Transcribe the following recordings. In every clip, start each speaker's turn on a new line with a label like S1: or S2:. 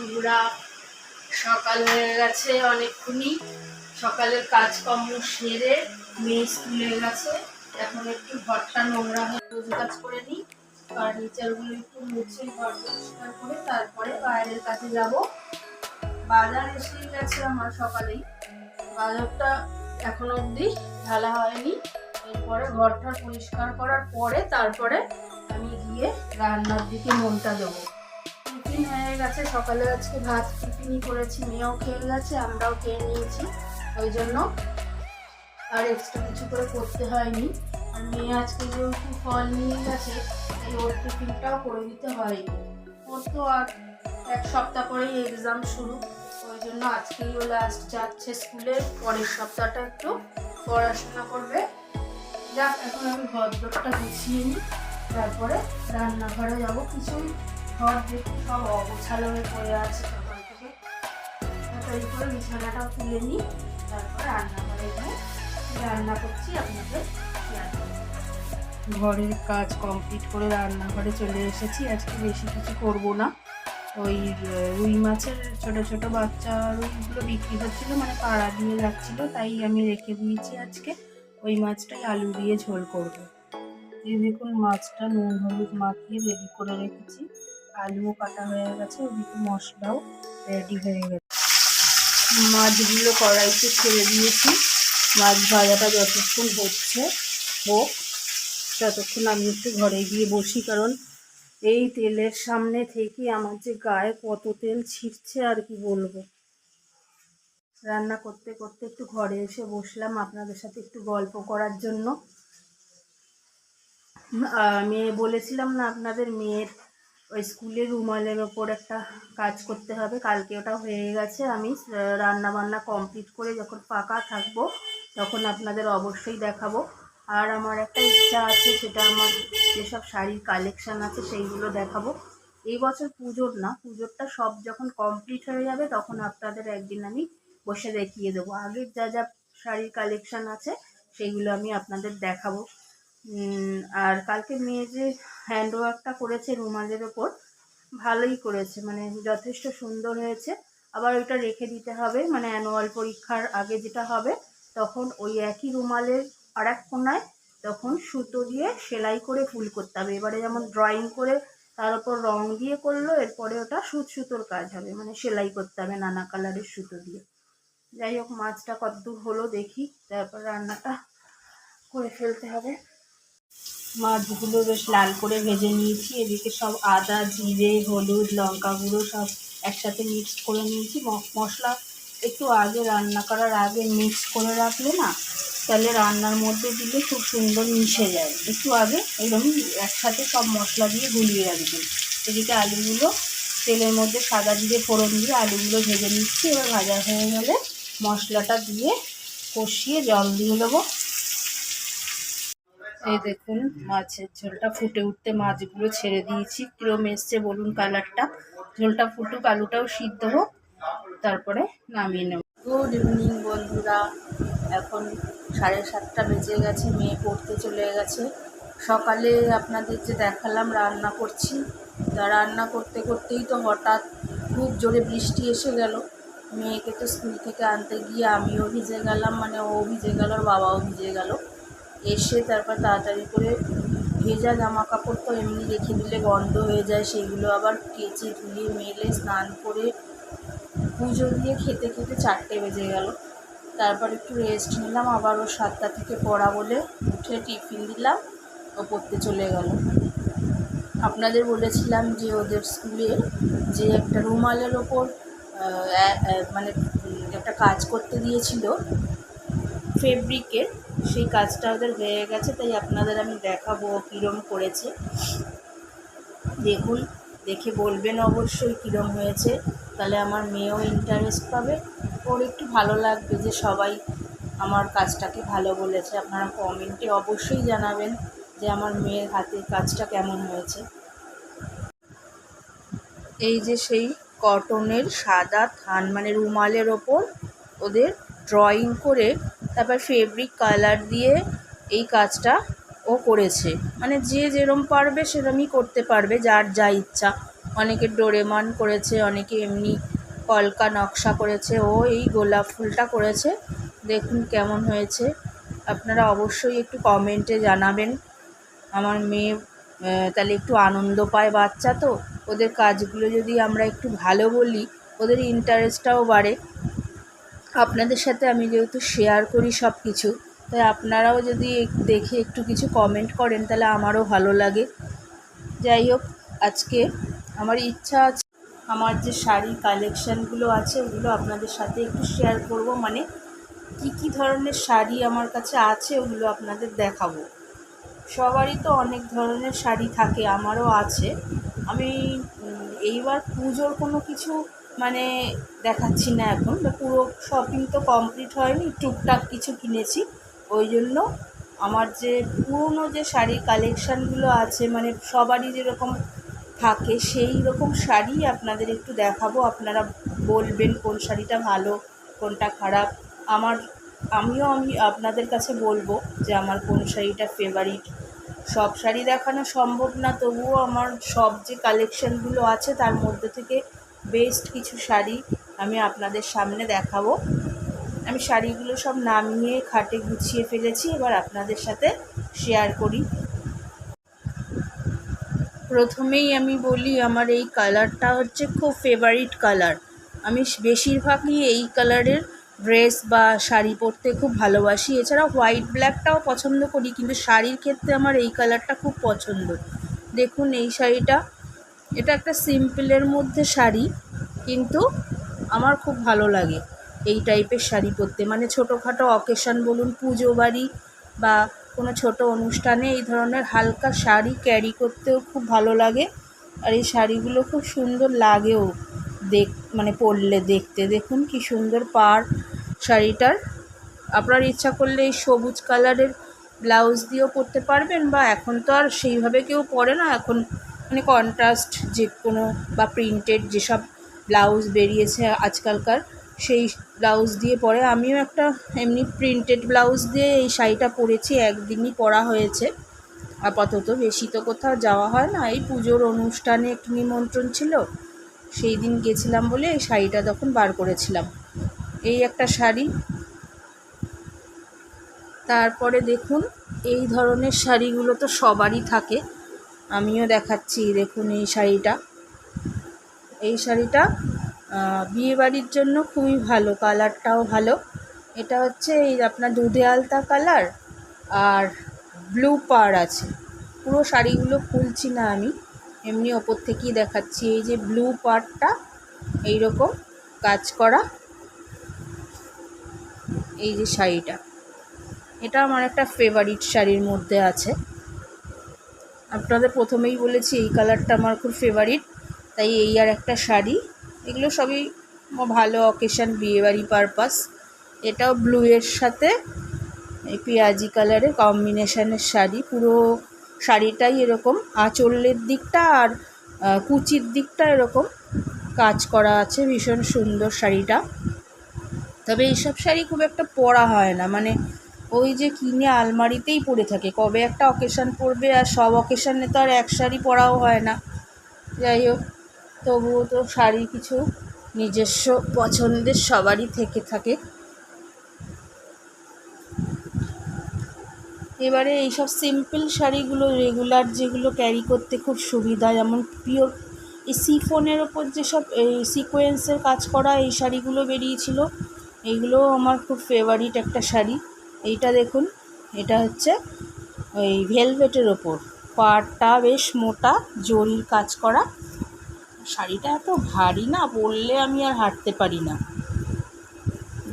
S1: বন্ধুরা, সকাল হয়ে গেছে অনেকক্ষণই। সকালের কাজকর্ম সেরে মেয়ে স্কুলে গেছে। এখন একটু ঘরটা নোংরা হয়ে রোজ কাজ করে নিই, ফার্নিচারগুলো একটু মুছে ঘর পরিষ্কার করে তারপরে বাইরের কাজে যাব। বাজার এসে গেছে আমার সকালেই, বাজারটা এখন অবধি ঢালা হয়নি। এরপরে ঘরটা পরিষ্কার করার পরে তারপরে আমি গিয়ে রান্নার দিকে মনটা দেবো। টিফিন হয়ে গেছে, সকালে আজকে ভাত টিফিনই করেছি, মেয়েও খেয়ে গেছে, আমরাও খেয়ে নিয়েছি। ওই জন্য আর এক্সট্রা কিছু করে করতে হয়নি। আর মেয়ে আজকে যেহেতু ফল নিয়ে গেছে তাই ওর টিফিনটাও করে দিতে হয়নি। ওর তো আর এক সপ্তাহ পরেই এক্সাম শুরু, ওই জন্য আজকেই ও লাস্ট যাচ্ছে স্কুলে, পরের সপ্তাহটা একটু পড়াশোনা করবে। যাক, এখন আমি ঘরদোরটা গুছিয়ে নিই, তারপরে রান্নাঘরে যাবো। কিছুই ঘর দেখি সব অগোছালো হয়ে পড়ে আছে সকাল থেকে, তাড়াতাড়ি করে বিছানাটাও তুলে নিই, তারপরে রান্নাঘরে গিয়ে রান্না করছি আপনাদের শেয়ার করব। ঘরের কাজ কমপ্লিট করে রান্নাঘরে চলে এসেছি। আজকে বেশি কিছু করব না, ওই রুই মাছের ছোট ছোট বাচ্চা রুইগুলো বিক্রি হচ্ছিলো, মানে পাড়া দিয়ে যাচ্ছিলো, তাই আমি রেখে দিয়েছি। আজকে ওই মাছটাই আলু দিয়ে ঝোল করব। এই দেখুন, মাছটা নুন হলুদ মাখিয়ে রেডি করে রেখেছি, আলুও কাটা হয়ে গেছে, ওদিকে মশলাও রেডি হয়ে গেছে। মাছগুলো কড়াইতে ছেড়ে দিয়েছি, মাছ ভাজাটা যতক্ষণ হচ্ছে হোক, ততক্ষণ আমি একটু ঘরে গিয়ে বসি, কারণ এই তেলের সামনে থেকে আমার যে গায়ে কত তেল ছিটছে আর কি বলবো। রান্না করতে করতে একটু ঘরে এসে বসলাম আপনাদের সাথে একটু গল্প করার জন্য। মেয়ে বলেছিলাম না আপনাদের, মেয়ের ওই স্কুলের রুমালের ওপর একটা কাজ করতে হবে, কালকে ওটা হয়ে গেছে। আমি রান্না বান্না কমপ্লিট করে যখন ফাঁকা থাকবো তখন আপনাদের অবশ্যই দেখাবো। আর আমার একটা ইচ্ছা আছে, সেটা আমার যেসব শাড়ির কালেকশান আছে সেইগুলো দেখাবো। এই বছর পুজোর না, পুজোরটা সব যখন কমপ্লিট হয়ে যাবে তখন আপনাদের একদিন আমি বসে দেখিয়ে দেবো। আগের যা যা শাড়ির কালেকশান আছে সেইগুলো আমি আপনাদের দেখাবো। আর কালকে মেয়ে যে হ্যান্ডওয়ার্কটা করেছে রুমালের ওপর, ভালোই করেছে, মানে যথেষ্ট সুন্দর হয়েছে। আবার ওইটা রেখে দিতে হবে, মানে অ্যানুয়াল পরীক্ষার আগে যেটা হবে তখন ওই একই রুমালের আর এক কোনায় তখন সুতো দিয়ে সেলাই করে ফুল করতে হবে। এবারে যেমন ড্রয়িং করে তার উপর রং দিয়ে করলো, এরপরে ওটা সুতোর কাজ হবে, মানে সেলাই করতে হবে নানা কালারের সুতো দিয়ে। যাই হোক, মাছটা কতদূর হলো দেখি, তারপর রান্নাটা করে ফেলতে হবে। মাছগুলো বেশ লাল করে ভেজে নিয়েছি, এদিকে সব আদা জিরে হলুদ লঙ্কা গুঁড়ো সব একসাথে মিক্সড করে নিয়েছি। মশলা একটু আগে রান্না করার আগে মিক্স করে রাখলে না, তাহলে রান্নার মধ্যে দিলে খুব সুন্দর মিশে যায়। একটু আগে এরকম একসাথে সব মশলা দিয়ে গুলিয়ে রাখবেন। এদিকে আলুগুলো তেলের মধ্যে সাদা জিরে ফোড়ন দিয়ে আলুগুলো ভেজে নিচ্ছি। এবার ভাজা হয়ে গেলে মশলাটা দিয়ে কষিয়ে জল দিয়ে দেবো। এই দেখুন, মাছের ঝোলটা ফুটে উঠতে মাছগুলো ছেড়ে দিয়েছি। কিরম এসছে বলুন কালারটা। ঝোলটা ফুটুক, আলুটাও সিদ্ধ হোক, তারপরে নামিয়ে নেব। গুড ইভিনিং বন্ধুরা, এখন 7:30 বেজে গেছে, মেয়ে পড়তে চলে গেছে। সকালে আপনাদের যে দেখালাম রান্না করছি, তা রান্না করতে করতেই তো হঠাৎ খুব জোরে বৃষ্টি এসে গেল। মেয়েকে তো স্কুল থেকে আনতে গিয়ে আমিও ভিজে গেলাম, মানে ও ভিজে গেল আর বাবাও ভিজে গেল। এসে তারপর তাড়াতাড়ি করে ভেজা জামা কাপড় তো এমনি রেখে দিলে গন্ধ হয়ে যায়, সেগুলো আবার কেচে ধুয়ে মেলে স্নান করে পুজো দিয়ে খেতে খেতে 4টে বেজে গেল। তারপর একটু রেস্ট নিলাম, আবার ও 7টা থেকে পড়া বলে উঠে টিফিন দিলাম, ও পড়তে চলে গেল। আপনাদের বলেছিলাম যে ওদের স্কুলে যে একটা রুমালের ওপর মানে একটা কাজ করতে দিয়েছিল ফেব্রিকের, সেই কাজটা ওদের হয়ে গেছে, তাই আপনাদের আমি দেখাবো কীরম করেছে। দেখুন, দেখে বলবেন অবশ্যই কীরম হয়েছে, তাহলে আমার মেয়েও ইন্টারেস্ট পাবে, ওর একটু ভালো লাগবে যে সবাই আমার কাজটাকে ভালো বলেছে। আপনারা কমেন্টে অবশ্যই জানাবেন যে আমার মেয়ের হাতের কাজটা কেমন হয়েছে। এই যে সেই কটনের সাদা থান, মানে রুমালের ওপর ওদের ড্রয়িং করে তারপর ফেব্রিক কালার দিয়ে এই কাজটা ও করেছে। মানে যে যেরম পারবে সেরমই করতে পারবে, যার যা ইচ্ছা। অনেকে ডোরেমন করেছে, অনেকে এমনি কলকা নকশা করেছে, ও এই গোলাপ ফুলটা করেছে। দেখুন কেমন হয়েছে, আপনারা অবশ্যই একটু কমেন্টে জানাবেন। আমার মেয়ে তাহলে একটু আনন্দ পায়, বাচ্চা তো, ওদের কাজগুলো যদি আমরা একটু ভালো বলি ওদের ইন্টারেস্টটাও বাড়ে। আপনাদের সাথে আমি যেহেতু শেয়ার করি সব কিছু, তাই আপনারাও যদি দেখে একটু কিছু কমেন্ট করেন তাহলে আমারও ভালো লাগে। যাই হোক, আজকে আমার ইচ্ছা আছে আমার যে শাড়ি কালেকশানগুলো আছে ওগুলো আপনাদের সাথে একটু শেয়ার করব, মানে কি ধরনের শাড়ি আমার কাছে আছে ওগুলো আপনাদের দেখাবো। সবারই তো অনেক ধরনের শাড়ি থাকে, আমারও আছে। আমি এইবার পুজোর কোনো কিছু মানে দেখাচ্ছি না এখন, পুরো শপিং তো কমপ্লিট হয়নি, টুকটাক কিছু কিনেছি। ওই জন্য আমার যে পুরনো যে শাড়ির কালেকশানগুলো আছে, মানে সবারই যেরকম থাকে সেই রকম শাড়ি আপনাদের একটু দেখাবো। আপনারা বলবেন কোন শাড়িটা ভালো কোনটা খারাপ। আমি আপনাদের কাছে বলবো যে আমার কোন শাড়িটা ফেভারিট। সব শাড়ি দেখানো সম্ভব না, তবুও আমার সব যে কালেকশানগুলো আছে তার মধ্যে থেকে বেস্ট কিছু শাড়ি আমি আপনাদের সামনে দেখাবো। আমি শাড়িগুলো সব নামিয়ে খাটে গুছিয়ে ফেলেছি, এবার আপনাদের সাথে শেয়ার করি। প্রথমেই আমি বলি আমার এই কালারটা হচ্ছে খুব ফেভারিট কালার। আমি বেশিরভাগই এই কালারের ড্রেস বা শাড়ি পরতে খুব ভালোবাসি। এছাড়া হোয়াইট ব্ল্যাকটাও পছন্দ করি, কিন্তু শাড়ির ক্ষেত্রে আমার এই কালারটা খুব পছন্দ। দেখুন এই শাড়িটা, এটা একটা সিম্পলের মধ্যে শাড়ি, কিন্তু আমার খুব ভালো লাগে এই টাইপের শাড়ি পরতে। মানে ছোটোখাটো অকেশন বলুন, পুজো বাড়ি বা কোনো ছোট অনুষ্ঠানে এই ধরনের হালকা শাড়ি ক্যারি করতেও খুব ভালো লাগে। আর এই শাড়িগুলো খুব সুন্দর লাগেও মানে পরলে দেখতে। দেখুন কি সুন্দর পাড় শাড়িটার। আপনার ইচ্ছা করলে এই সবুজ কালারের ব্লাউজ দিয়েও পরতে পারবেন, বা এখন তো আর সেইভাবে কেউ পরে না, এখন মানে কন্ট্রাস্ট যে কোনো বা প্রিন্টেড যেসব ব্লাউজ বেরিয়েছে আজকালকার, সেই ব্লাউজ দিয়ে পরে। আমিও একটা এমনি প্রিন্টেড ব্লাউজ দিয়ে এই শাড়িটা পরেছি, একদিনই পরা হয়েছে আপাতত, বেশি তো কোথাও যাওয়া হয় না। এই পুজোর অনুষ্ঠানে একটু নিমন্ত্রণ ছিল, সেই দিন গেছিলাম বলে এই শাড়িটা তখন বার করেছিলাম। এই একটা শাড়ি। তারপরে দেখুন এই ধরনের শাড়িগুলো তো সবারই থাকে, আমিও দেখাচ্ছি। দেখুন এই শাড়িটা, এই শাড়িটা বিয়েবাড়ির জন্য খুবই ভালো, কালারটাও ভালো। এটা হচ্ছে এই আপনার দুধে আলতা কালার আর ব্লু পাড় আছে। পুরো শাড়িগুলো খুলছি না আমি, এমনি ওপর থেকেই দেখাচ্ছি। এই যে ব্লু পাড়টা এইরকম কাজ করা, এই যে শাড়িটা, এটা আমার একটা ফেভারিট শাড়ির মধ্যে আছে। আপনাদের প্রথমেই বলেছি এই কালারটা আমার খুব ফেভারিট, তাই এই আর একটা শাড়ি। এগুলো সবই ভালো অকেশান, বিয়েবাড়ি পারপাস। এটাও ব্লু এর সাথে এই পেঁয়াজি কালারের কম্বিনেশনের শাড়ি। পুরো শাড়িটাই এরকম আঁচলের দিকটা আর কুচির দিকটা এরকম কাজ করা আছে, ভীষণ সুন্দর শাড়িটা। তবে এইসব শাড়ি খুব একটা পরা হয় না, মানে ওই যে কিনে আলমারিতেই পড়ে থাকে, কবে একটা অকেশান পরবে, আর সব অকেশানে তো আর এক শাড়ি পরাও হয় না। যাই হোক, তবুও তো শাড়ি কিছু নিজস্ব পছন্দের সবারই থেকে থাকে। এবারে এইসব সিম্পল শাড়িগুলো রেগুলার যেগুলো ক্যারি করতে খুব সুবিধা, যেমন পিওর এই সিফনের ওপর যেসব এই সিকোয়েন্সের কাজ করা এই শাড়িগুলো বেরিয়েছিল, এইগুলোও আমার খুব ফেভারিট একটা শাড়ি। এইটা দেখুন, এটা হচ্ছে ওই ভেলভেটের ওপর, পাড়টা বেশ মোটা, জরির কাজ করা। শাড়িটা এত ভারী না, পরলে আমি আর হাঁটতে পারি না।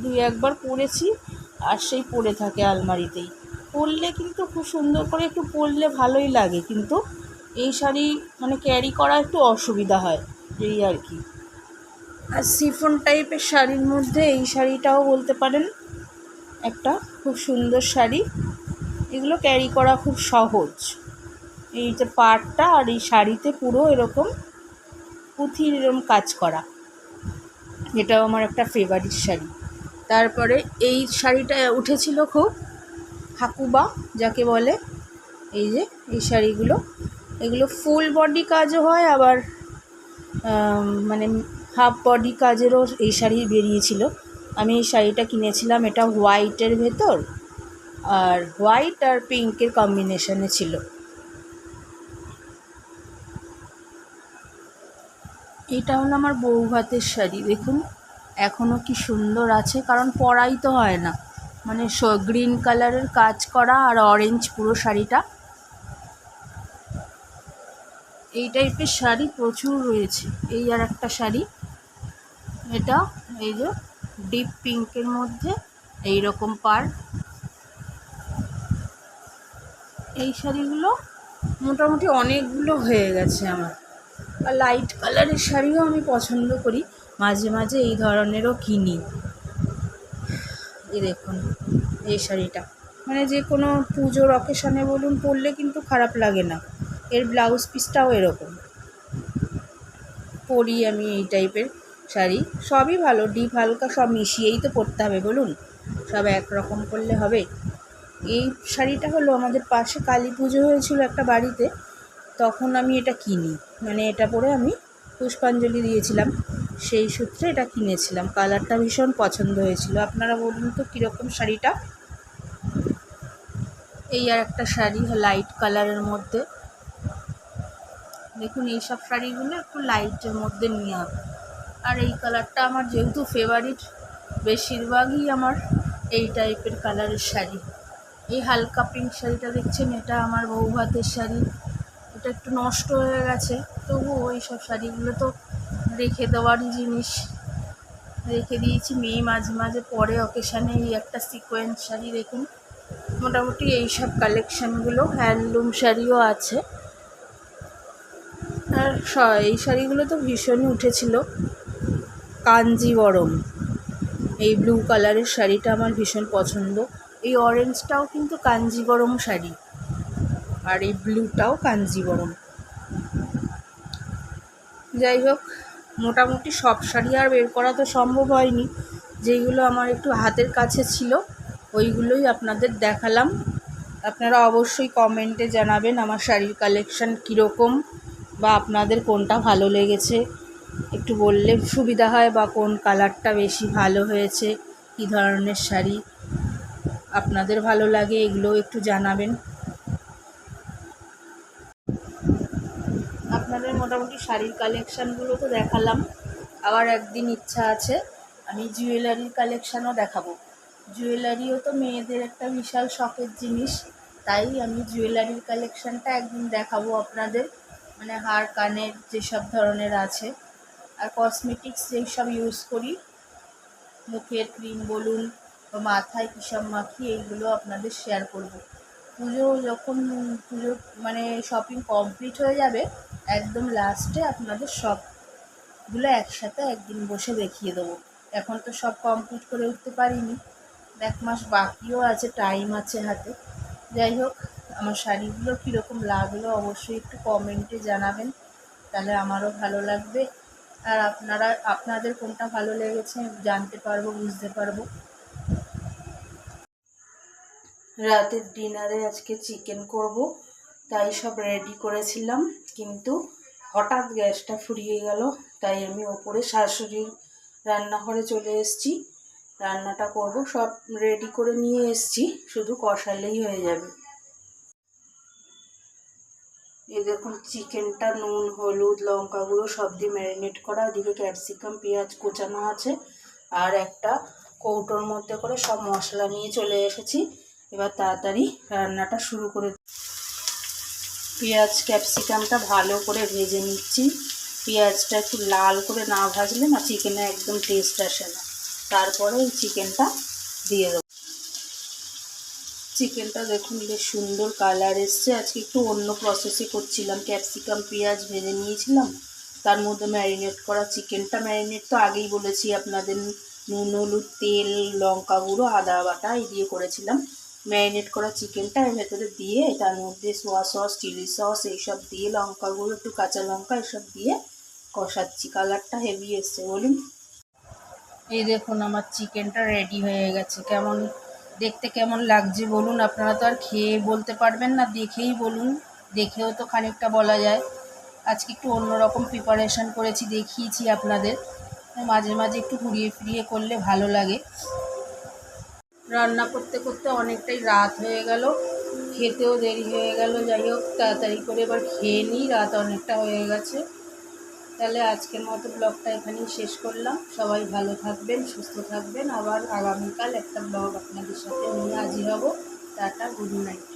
S1: দুই একবার পরেছি আর সেই পরে থাকে আলমারিতেই। পরলে কিন্তু খুব সুন্দর করে একটু পরলে ভালোই লাগে, কিন্তু এই শাড়ি মানে ক্যারি করা একটু অসুবিধা হয়, এই আর কি। আর সিফন টাইপের শাড়ির মধ্যে এই শাড়িটাও বলতে পারেন একটা খুব সুন্দর শাড়ি। এগুলো ক্যারি করা খুব সহজ। এই যে পাড়টা আর এই শাড়িতে পুরো এরকম পুঁথির এরকম কাজ করা, এটাও আমার একটা ফেভারিট শাড়ি। তারপরে এই শাড়িটা উঠেছিল খুব, হাকুবা যাকে বলে। এই যে এই শাড়িগুলো, এগুলো ফুল বডি কাজও হয়, আবার মানে হাফ বডি কাজেরও এই শাড়ি বেরিয়েছিল। আমি এই শাড়িটা কিনেছিলাম, এটা হোয়াইটের ভেতর আর হোয়াইট আর পিঙ্কের কম্বিনেশনে ছিল। এটা হলো আমার বউ ভাতের শাড়ি, দেখুন এখনও কি সুন্দর আছে, কারণ পরাই তো হয় না। মানে গ্রিন কালারের কাজ করা আর অরেঞ্জ পুরো শাড়িটা। এই টাইপের শাড়ি প্রচুর রয়েছে। এই আর একটা শাড়ি, এটা এই যে ডিপ পিঙ্কের মধ্যে এই রকম পার। এই শাড়িগুলো মোটামুটি অনেকগুলো হয়ে গেছে আমার। আর লাইট কালারের শাড়িও আমি পছন্দ করি, মাঝে মাঝে এই ধরনেরও কিনি। এই দেখুন এই শাড়িটা, মানে যে কোনো পুজোর অকেশনে বলুন পরলে কিন্তু খারাপ লাগে না। এর ব্লাউজ পিসটাও এরকম পরি আমি। এই টাইপের শাড়ি সবই ভালো, ডিপ হালকা সব মিশিয়েই তো পরতে হবে বলুন, সব একরকম করলে হবে। এই শাড়িটা হলো আমাদের পাশে কালী পুজো হয়েছিল একটা বাড়িতে, তখন আমি এটা কিনি, মানে এটা পরে আমি পুষ্পাঞ্জলি দিয়েছিলাম, সেই সূত্রে এটা কিনেছিলাম। কালারটা ভীষণ পছন্দ হয়েছিল। আপনারা বলুন তো কীরকম শাড়িটা। এই আর একটা শাড়ি লাইট কালারের মধ্যে, দেখুন এইসব শাড়িগুলো একটু লাইটের মধ্যে নিয়ে হবে। আর এই কালারটা আমার যেহেতু ফেভারিট, বেশিরভাগই আমার এই টাইপের কালারের শাড়ি। এই হালকা পিঙ্ক শাড়িটা দেখছেন, এটা আমার বউ ভাতের শাড়ি। এটা একটু নষ্ট হয়ে গেছে, তবুও ওই সব শাড়িগুলো তো রেখে দেওয়ারই জিনিস, রেখে দিয়েছি। মেয়ে মাঝে মাঝে পরে অকেশানে। এই একটা সিকোয়েন্স শাড়ি দেখুন। মোটামুটি এই সব কালেকশানগুলো, হ্যান্ডলুম শাড়িও আছে। আর এই শাড়িগুলো তো ভীষণই উঠেছিল। কাঞ্জিবরম, এই ব্লু কালারের শাড়িটা আমার ভীষণ পছন্দ। এই অরেঞ্জটাও কিন্তু কাঞ্জিবরম শাড়ি, আর এই ব্লুটাও কাঞ্জিবরম। যাই হোক, মোটামুটি সব শাড়ি আর বের করা তো সম্ভব হয়নি, যেইগুলো আমার একটু হাতের কাছে ছিল ওইগুলোই আপনাদের দেখালাম। আপনারা অবশ্যই কমেন্টে জানাবেন আমার শাড়ির কালেকশান কীরকম, বা আপনাদের কোনটা ভালো লেগেছে একটু বললে সুবিধা হয়, বা কোন কালারটা বেশি ভালো হয়েছে, কী ধরনের শাড়ি আপনাদের ভালো লাগে এগুলোও একটু জানাবেন। আপনাদের মোটামুটি শাড়ির কালেকশানগুলো তো দেখালাম, আবার একদিন ইচ্ছা আছে আমি জুয়েলারির কালেকশানও দেখাবো। জুয়েলারিও তো মেয়েদের একটা বিশাল শখের জিনিস, তাই আমি জুয়েলারির কালেকশানটা একদিন দেখাবো আপনাদের। মানে হার কানের যেসব ধরনের আছে, আর কসমেটিক্স যেই সব ইউজ করি, মুখের ক্রিম বলুন বা মাথায় কী সব মাখি, এইগুলো আপনাদের শেয়ার করব। পুজো মানে শপিং কমপ্লিট হয়ে যাবে, একদম লাস্টে আপনাদের সবগুলো একসাথে একদিন বসে দেখিয়ে দেবো। এখন তো সব কমপ্লিট করে উঠতে পারিনি, 1 মাস বাকিও আছে, টাইম আছে হাতে। যাই হোক, আমার শাড়িগুলো কীরকম লাগলো অবশ্যই একটু কমেন্টে জানাবেন, তাহলে আমারও ভালো লাগবে। আর আপনাদের কোনটা ভালো লেগেছে জানতে পারবো, বুঝতে পারবো। রাতের ডিনারে আজকে চিকেন করব, তাই সব রেডি করেছিলাম, কিন্তু হঠাৎ গ্যাসটা ফুরিয়ে গেল, তাই আমি ওপরে শাশুড়ির রান্নাঘরে চলে এসেছি। রান্নাটা করব, সব রেডি করে নিয়ে এসেছি, শুধু কষালেই হয়ে যাবে। এই দেখুন চিকেনটা নুন হলুদ লঙ্কা গুঁড়ো সব দিয়ে ম্যারিনেট করা, এদিকে ক্যাপসিকাম পেঁয়াজ কোচানো আছে, আর একটা কৌটোর মধ্যে করে সব মশলা নিয়ে চলে এসেছি। এবার তাড়াতাড়ি রান্নাটা শুরু করে পেঁয়াজ ক্যাপসিকামটা ভালো করে ভেজে নিচ্ছি। পেঁয়াজটা একটু লাল করে না ভাজলে না চিকেনে একদম টেস্ট আসে না। তারপরে এই চিকেনটা দিয়ে দেবো। চিকেনটা দেখুন বেশ সুন্দর কালার এসছে। আজকে একটু অন্য প্রসেসে করছিলাম, ক্যাপসিকাম পেঁয়াজ ভেজে নিয়েছিলাম, তার মধ্যে ম্যারিনেট করা চিকেনটা, ম্যারিনেট তো আগেই বলেছি আপনাদের, নুন হলুদ তেল লঙ্কা গুঁড়ো আদা বাটা এই দিয়ে করেছিলাম। ম্যারিনেট করা চিকেনটা এর ভেতরে দিয়ে তার মধ্যে সোয়া সস চিলি সস এইসব দিয়ে লঙ্কা গুঁড়ো একটু কাঁচা লঙ্কা এসব দিয়ে কষাচ্ছি। কালারটা হেভি এসছে বলুন। এই দেখুন আমার চিকেনটা রেডি হয়ে গেছে। দেখতে কেমন লাগছে বলুন। আপনারা তো আর খেয়ে বলতে পারবেন না, দেখেই বলুন, দেখেও তো খানিকটা বলা যায়। আজকে একটু অন্যরকম প্রিপারেশান করেছি, দেখিয়েছি আপনাদের। মাঝে মাঝে একটু ঘুরিয়ে ফিরিয়ে করলে ভালো লাগে। রান্না করতে করতে অনেকটাই রাত হয়ে গেল, খেতেও দেরি হয়ে গেল। যাই হোক, তাড়াতাড়ি করে এবার খেয়ে নিই, রাত অনেকটা হয়ে গেছে। তাহলে আজকের মতো ব্লগটা এখানেই শেষ করলাম। সবাই ভালো থাকবেন, সুস্থ থাকবেন। আবার আগামীকাল একটা ব্লগ আপনাদের সাথে নিয়ে হাজির হব। Tata, good night.